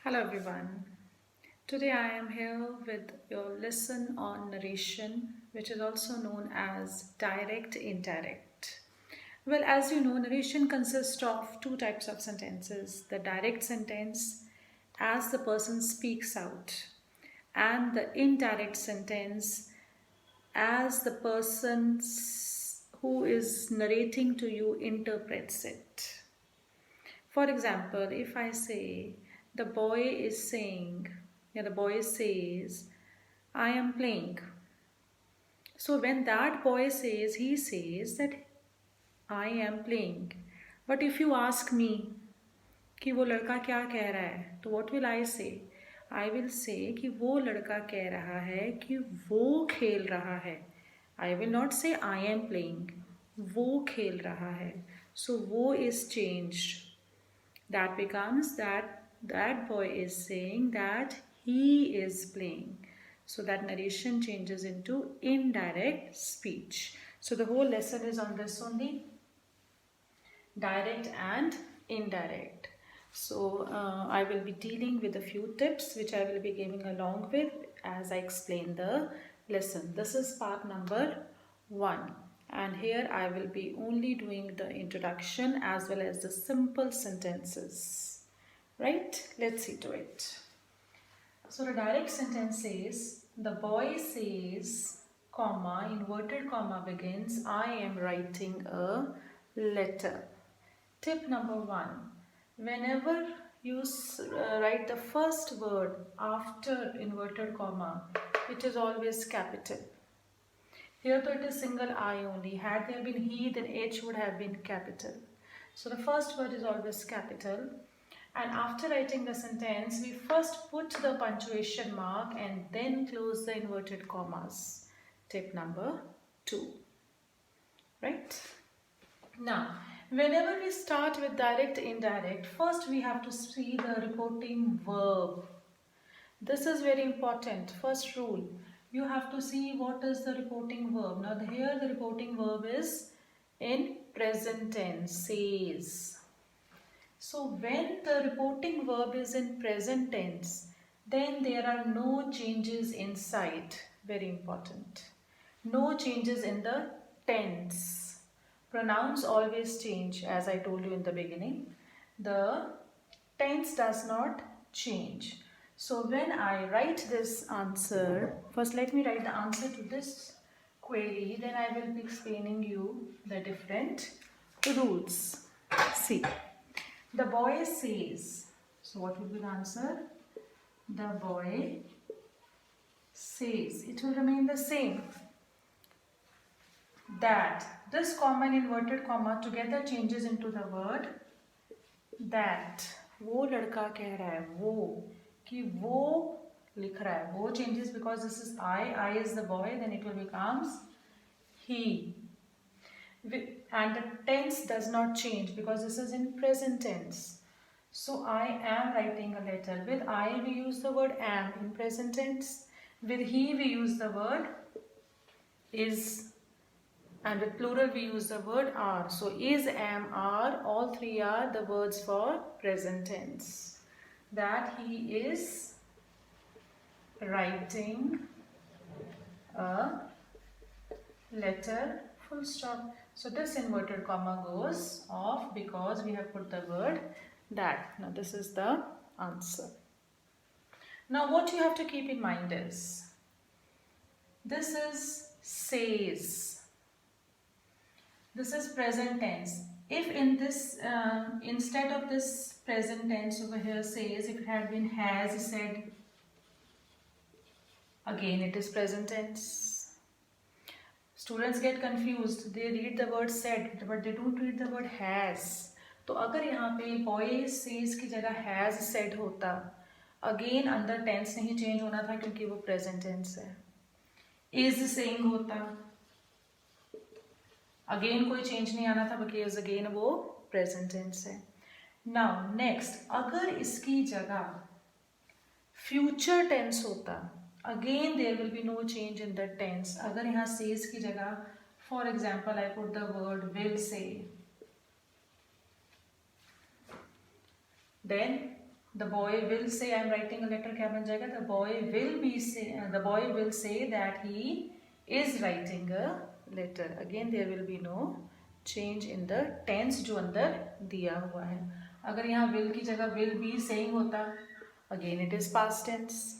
Hello everyone. Today I am here with your lesson on narration, which is also known as direct-indirect. Well, as you know, narration consists of two types of sentences: the direct sentence, as the person speaks out, and the indirect sentence, as the person who is narrating to you interprets it. For example, if I say the boy is saying, the boy says, I am playing. So when that boy says, he says that I am playing. But if you ask me कि वो लड़का क्या कह रहा है, तो what will I say? I will say कि वो लड़का कह रहा है कि वो खेल रहा है. I will not say I am playing. वो खेल रहा है. So वो is changed. That becomes that boy is saying that he is playing. So that narration changes into indirect speech. So the whole lesson is on this only, direct and indirect. So I will be dealing with a few tips which I will be giving along with as I explain the lesson. This is part number 1. And here I will be only doing the introduction as well as the simple sentences. Right? Let's see to it. So the direct sentence says, the boy says, comma, inverted comma begins, I am writing a letter. Tip number 1. Whenever you write the first word after inverted comma, it is always capital. Here though it is single I only. Had there been he, then H would have been capital. So the first word is always capital. And after writing the sentence, we first put the punctuation mark and then close the inverted commas. Tip number 2. Right? Now, whenever we start with direct indirect, first we have to see the reporting verb. This is very important. First rule, you have to see what is the reporting verb. Now here the reporting verb is in present tense, says. So when the reporting verb is in present tense, then there are no changes inside. Very important. No changes in the tense. Pronouns always change, as I told you in the beginning. The tense does not change. So when I write this answer, first let me write the answer to this query, then I will be explaining you the different rules. See, the boy says, so what will be the answer? The boy says, it will remain the same. That, this comma and inverted comma together changes into the word that. वो लड़का कह रहा है, वो, कि वो लिख रहा है, वो changes because this is I is the boy, then it will becomes he. And the tense does not change because this is in present tense. So I am writing a letter. With I we use the word am in present tense. With he we use the word is. And with plural we use the word are. So is, am, are, all three are the words for present tense. That he is writing a letter, full stop. So this inverted comma goes off because we have put the word that. Now this is the answer. Now what you have to keep in mind is, this is says. This is present tense. If in this, instead of this present tense over here says, if it had been has said, again it is present tense. Students get confused. They read the word said, but they don't read the word has. तो अगर यहाँ पे boy says की जगह has said होता, again अंदर tense नहीं change होना था क्योंकि वो present tense है. Is saying होता, अगेन कोई चेंज नहीं आना था बिकॉज अगेन वो प्रेजेंट टेंस है. नाउ नेक्स्ट, अगर इसकी जगह फ्यूचर टेंस होता, again there will be no change in the tense. अगर यहाँ सेज की जगह for example I put the word will say, then The boy will say, I am writing a letter, क्या बन जाएगा? The boy will say that he is writing a letter. Again there will be no change in the tense जो अंदर दिया हुआ है. अगर यहाँ will की जगह will be saying होता, again it is past tense.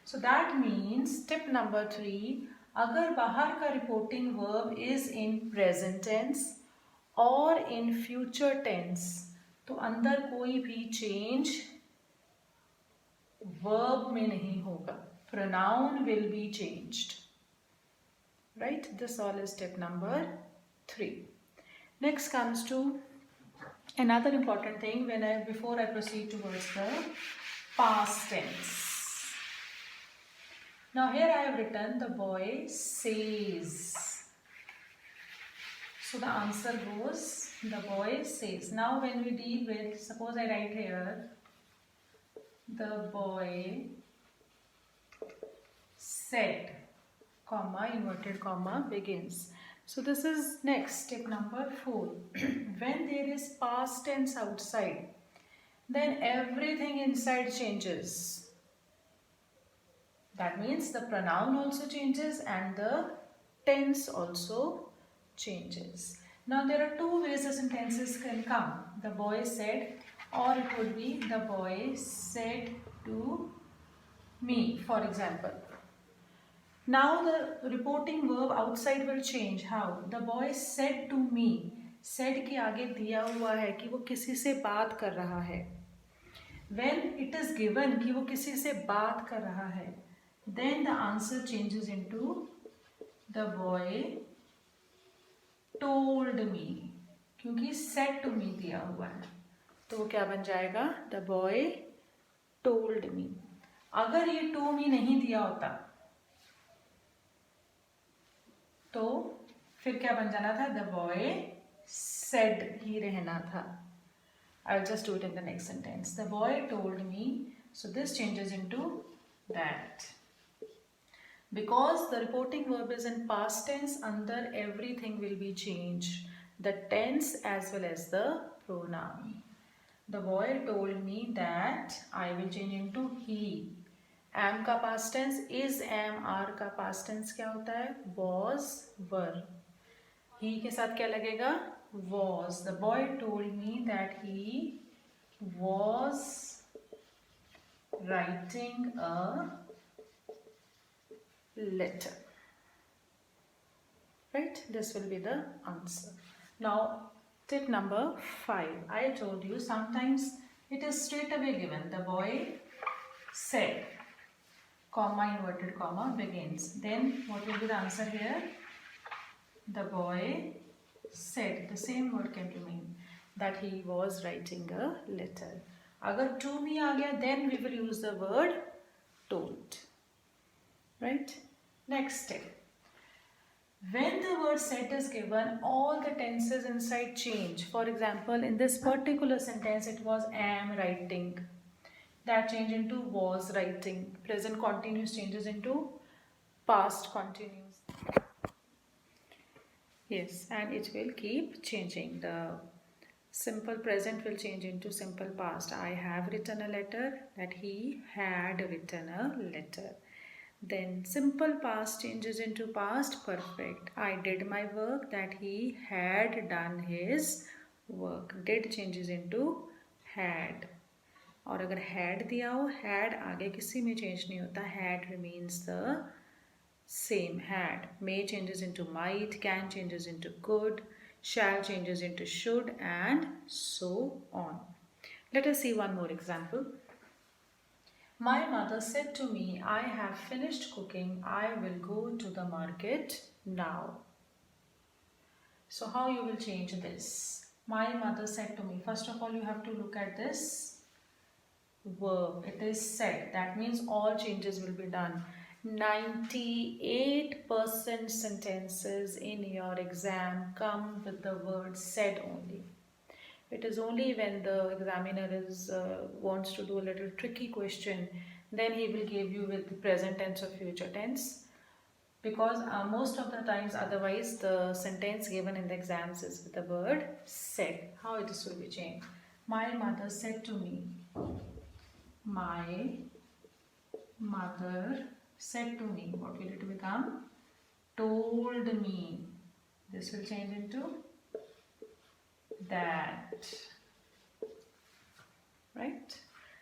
So that means tip number 3, अगर बाहर का reporting verb is in present tense or in future tense, तो अंदर कोई भी change verb में नहीं होगा. Pronoun will be changed. Right? This all is tip number 3. Next comes to another important thing before I proceed towards the past tense. Now here I have written the boy says. So the answer goes the boy says. Now when we deal with, suppose I write here the boy said, comma, inverted comma, begins. So this is next, tip number 4. When there is past tense outside, then everything inside changes. That means the pronoun also changes and the tense also changes. Now there are two ways the sentences can come. The boy said, or it would be the boy said to me, for example. Now the reporting verb outside will change. How? The boy said to me. Said के आगे दिया हुआ है कि वो किसी से बात कर रहा है. When it is given कि वो किसी से बात कर रहा है, then the answer changes into the boy told me. क्योंकि said to me दिया हुआ है, तो वो क्या बन जाएगा? The boy told me. अगर ये to me नहीं दिया होता तो फिर क्या बन जाना था? The boy said ही रहना था. I'll just do it in the next sentence. The boy told me. So this changes into that. Because the reporting verb is in past tense, under everything will be changed. The tense as well as the pronoun. The boy told me that. I will change into he. Am का past tense, is, am, are का past tense क्या होता है? Was, were. He के साथ क्या लगेगा? Was. The boy told me that he was writing a letter. Right? This will be the answer. Now, tip number 5. I told you sometimes it is straight away given. The boy said, comma, inverted comma, begins. Then what will be the answer here? The boy said, the same word can remain, that he was writing a letter. Agar to me aa gaya, then we will use the word told. Right? Next step. When the word said is given, all the tenses inside change. For example, in this particular sentence, it was am writing. That changed into was writing. Present continuous changes into past continuous. Yes, and it will keep changing. The simple present will change into simple past. I have written a letter, that he had written a letter. Then simple past changes into past perfect. I did my work, that he had done his work. Did changes into had. और अगर had दिया हो, had आगे किसी में change नहीं होता. Had remains the same. Had. May changes into might, can changes into could, shall changes into should, and so on. Let us see one more example. My mother said to me, I have finished cooking. I will go to the market now. So how you will change this? My mother said to me. First of all, you have to look at this verb. It is said. That means all changes will be done. 98% sentences in your exam come with the word said only. It is only when the examiner wants to do a little tricky question, then he will give you with the present tense or future tense. Because most of the times otherwise the sentence given in the exams is with the word said. How it will be changed? My mother said to me. My mother said to me. What will it become? Told me. This will change into that. Right?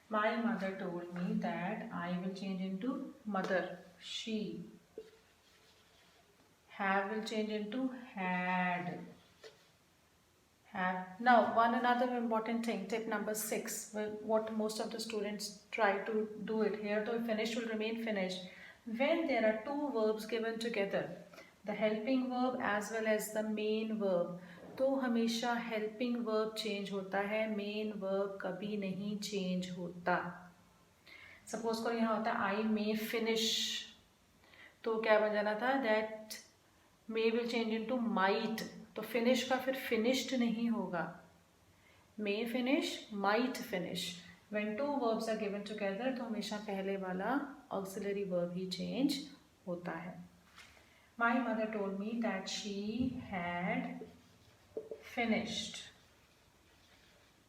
My mother told me that. I will change into mother. She. Have will change into had. Have. Now, one another important thing, tip number 6, what most of the students try to do it here, though finished will remain finished. When there are two verbs given together, the helping verb as well as the main verb, तो हमेशा helping verb change होता है, main verb कभी नहीं change होता. Suppose करो यहाँ होता I may finish, तो क्या बन जाना था, that may will change into might, तो finish का फिर finished नहीं होगा. May finish, might finish. When two verbs are given together, तो हमेशा पहले वाला auxiliary verb ही change होता है. My mother told me that she had finished.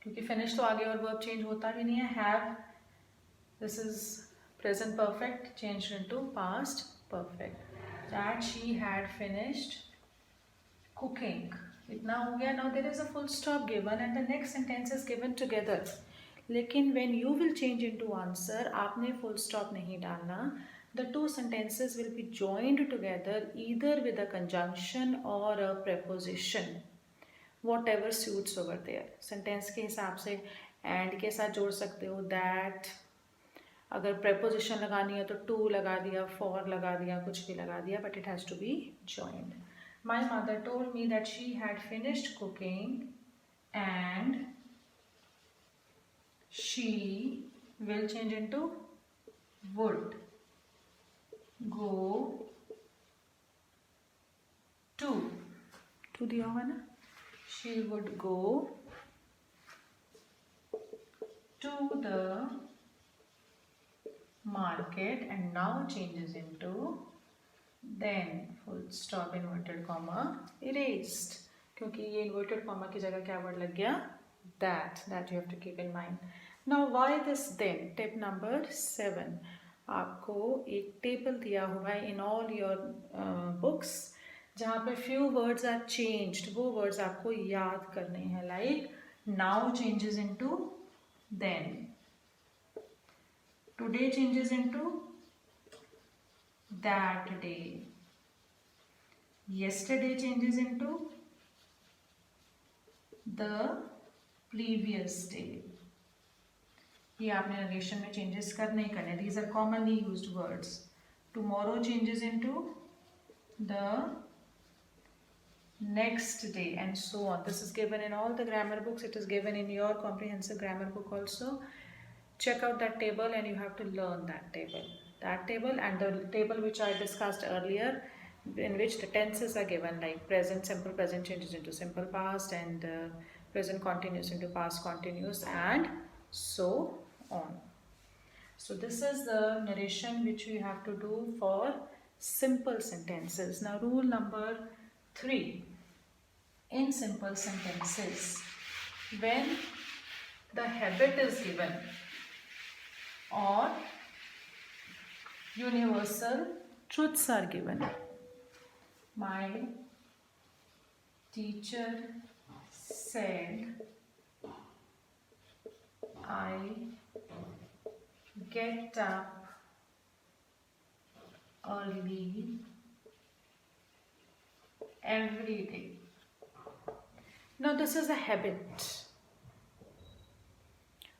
क्योंकि finish तो आगे और verb change होता भी नहीं है. Have, this is present perfect changed into past perfect. That she had finished cooking. इतना हो गया. Now there is a full stop given and the next sentence is given together. लेकिन when you will change into answer, आपने full stop नहीं डालना. The two sentences will be joined together either with a conjunction or a preposition, whatever suits over there. Sentence के हिसाब से and के साथ जोड़ सकते हो that. अगर preposition लगानी है तो to लगा दिया, for लगा दिया, कुछ भी लगा दिया, but it has to be joined. My mother told me that she had finished cooking and she will change into would go to दिया होगा ना. She would go to the market and now changes into then full stop inverted comma erased, क्योंकि ये inverted comma की जगह क्या word लग गया, that you have to keep in mind. Now why this then? Tip number 7, आपको एक table दिया हुआ है in all your books जहाँ पे few words are changed, वो words आपको याद करने हैं. Like now changes into then, today changes into that day, yesterday changes into the previous day. ये आपने narration में changes करने ही करने. These are commonly used words. Tomorrow changes into the next day and so on. This is given in all the grammar books. It is given in your comprehensive grammar book also. Check out that table and you have to learn that table. That table and the table which I discussed earlier, in which the tenses are given, like present simple present changes into simple past and present continuous into past continuous and so on. So this is the narration which we have to do for simple sentences. Now rule number 3. In simple sentences, when the habit is given or universal truths are given. My teacher said I get up early every day. Now this is a habit.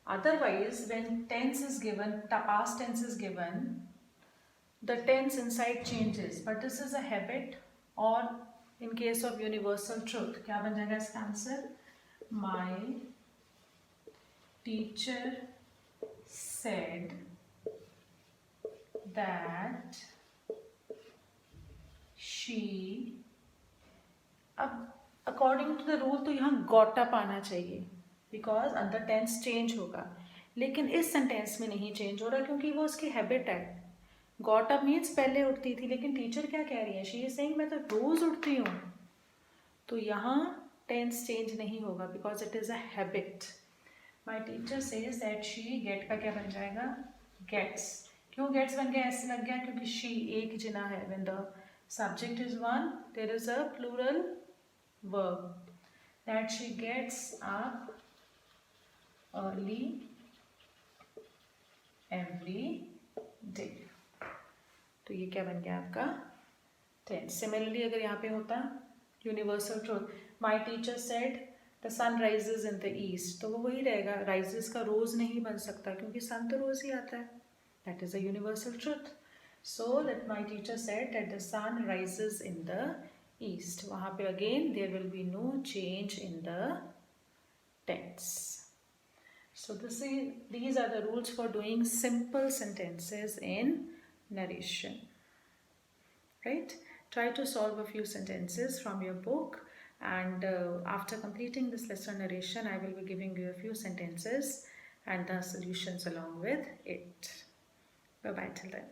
Otherwise, when tense is given, the past tense is given, the tense inside changes. But this is a habit, or in case of universal truth, क्या बन जाएगा इसका answer? My teacher said that she. अब according to the rule तो यहाँ got up आना चाहिए, because अंदर टेंस चेंज होगा, लेकिन इस सेंटेंस में नहीं चेंज हो रहा क्योंकि वो उसकी हैबिट है. गॉट अप मीन्स पहले उठती थी, लेकिन टीचर क्या कह रही है, शी इज सेइंग मैं तो रोज उठती हूँ, तो यहाँ टेंस चेंज नहीं होगा because it is a habit. My teacher says that she, get का क्या बन जाएगा, गेट्स। क्यों गेट्स बन गया, ऐसे लग गया क्योंकि शी एक जना है। When the subject is one there is a plural verb, that she gets up early every day. तो ये क्या बन गया आपका टेंस। सिमिलरली अगर यहाँ पे होता universal truth, my teacher said the sun rises in the east, तो वो वही रहेगा, राइजेस का रोज नहीं बन सकता क्योंकि सन तो रोज ही आता है, that is a universal truth. So that my teacher said that the sun rises in the east, वहाँ पे again there will be no change in the tense. So these are the rules for doing simple sentences in narration. Right? Try to solve a few sentences from your book, and after completing this lesson narration, I will be giving you a few sentences and the solutions along with it. Bye bye till then.